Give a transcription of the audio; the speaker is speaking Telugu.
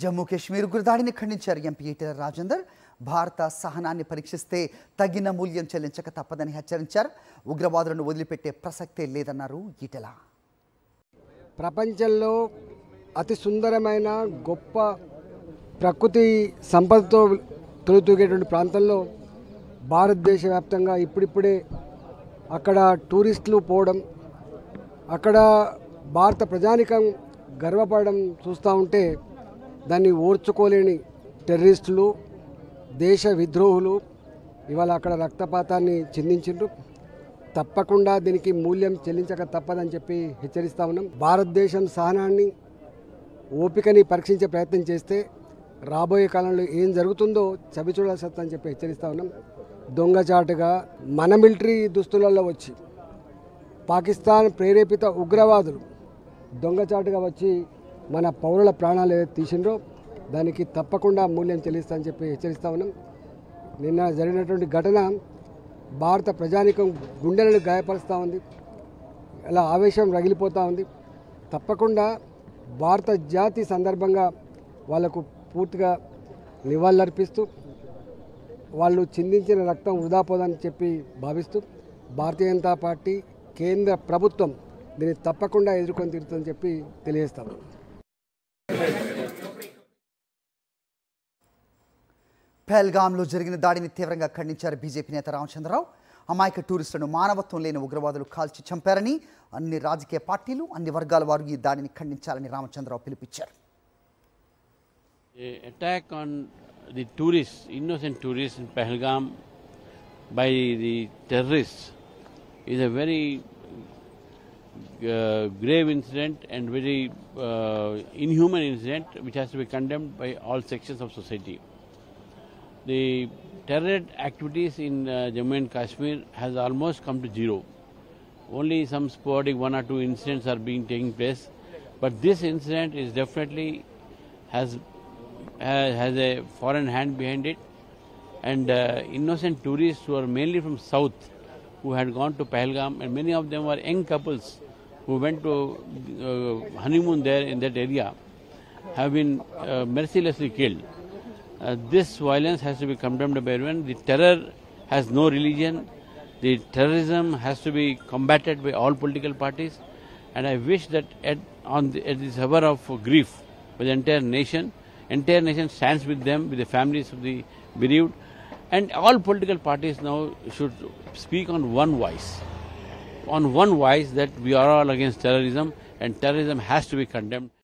జమ్మూ కాశ్మీర్ ఉగ్రదాడిని ఖండించారు ఎంపీ ఈటెల రాజేందర్. భారత సహనాన్ని పరీక్షిస్తే తగిన మూల్యం చెల్లించక తప్పదని హెచ్చరించారు. ఉగ్రవాదులను వదిలిపెట్టే ప్రసక్తే లేదన్నారు ఈటెల. ప్రపంచంలో అతి సుందరమైన గొప్ప ప్రకృతి సంపదతో తొలుతూగేటువంటి ప్రాంతంలో భారతదేశ వ్యాప్తంగా ఇప్పుడిప్పుడే అక్కడ టూరిస్టులు పోవడం, అక్కడ భారత ప్రజానికం గర్వపడడం చూస్తూ ఉంటే దాన్ని ఓర్చుకోలేని టెర్రరిస్టులు, దేశ విద్రోహులు ఇవాళ అక్కడ రక్తపాతాన్ని చిందించిండ్రు. తప్పకుండా దీనికి మూల్యం చెల్లించక తప్పదని చెప్పి హెచ్చరిస్తూ ఉన్నాం. భారతదేశం సహనాన్ని, ఓపికని పరీక్షించే ప్రయత్నం చేస్తే రాబోయే కాలంలో ఏం జరుగుతుందో చవిచూడాల్సి చెప్పి హెచ్చరిస్తూ ఉన్నాం. దొంగచాటుగా మన మిలిటరీ దుస్తులలో వచ్చి పాకిస్తాన్ ప్రేరేపిత ఉగ్రవాదులు దొంగచాటుగా వచ్చి మన పౌరుల ప్రాణాలు ఏదైతే తీసిండ్రో దానికి తప్పకుండా మూల్యం చెల్లిస్తామని చెప్పి హెచ్చరిస్తూ ఉన్నాం. నిన్న జరిగినటువంటి ఘటన భారత ప్రజానికం గుండెలను గాయపరుస్తూ ఉంది, అలా ఆవేశం రగిలిపోతూ ఉంది. తప్పకుండా భారత జాతి సందర్భంగా వాళ్లకు పూర్తిగా నివాళులర్పిస్తూ వాళ్ళు చిందించిన రక్తం వృధా పోదని చెప్పి భావిస్తూ భారతీయ జనతా పార్టీ కేంద్ర ప్రభుత్వం దీన్ని తప్పకుండా ఎదుర్కొని తీరుతుందని చెప్పి తెలియజేస్తాం. పహల్గామ్లో జరిగిన దాడిని తీవ్రంగా ఖండించారు బీజేపీ నేత రామచంద్రరావు. అమాయక టూరిస్టులను మానవత్వం లేని ఉగ్రవాదులు కాల్చి చంపారని, అన్ని రాజకీయ పార్టీలు, అన్ని వర్గాల వారు ఈ దాడిని ఖండించాలని రామచంద్రరావు పిలుపునిచ్చారు. Attack on the tourists, innocent tourists in Pahalgam by the terrorists is a very grave incident and very inhuman incident which has to be condemned by all sections of society. The terror activities in Jammu and Kashmir has almost come to zero. Only some sporadic one or two incidents are taking place, but this incident is definitely has a foreign hand behind it, and innocent tourists who are mainly from south who had gone to Pahalgam, and many of them were young couples who went to honeymoon there in that area, have been mercilessly killed. This violence has to be condemned by everyone. The terror has no religion. The terrorism has to be combated by all political parties, and I wish that at this hour of grief for the entire nation stands with them, with the families of the bereaved, and all political parties now should speak on one voice, that we are all against terrorism, and terrorism has to be condemned.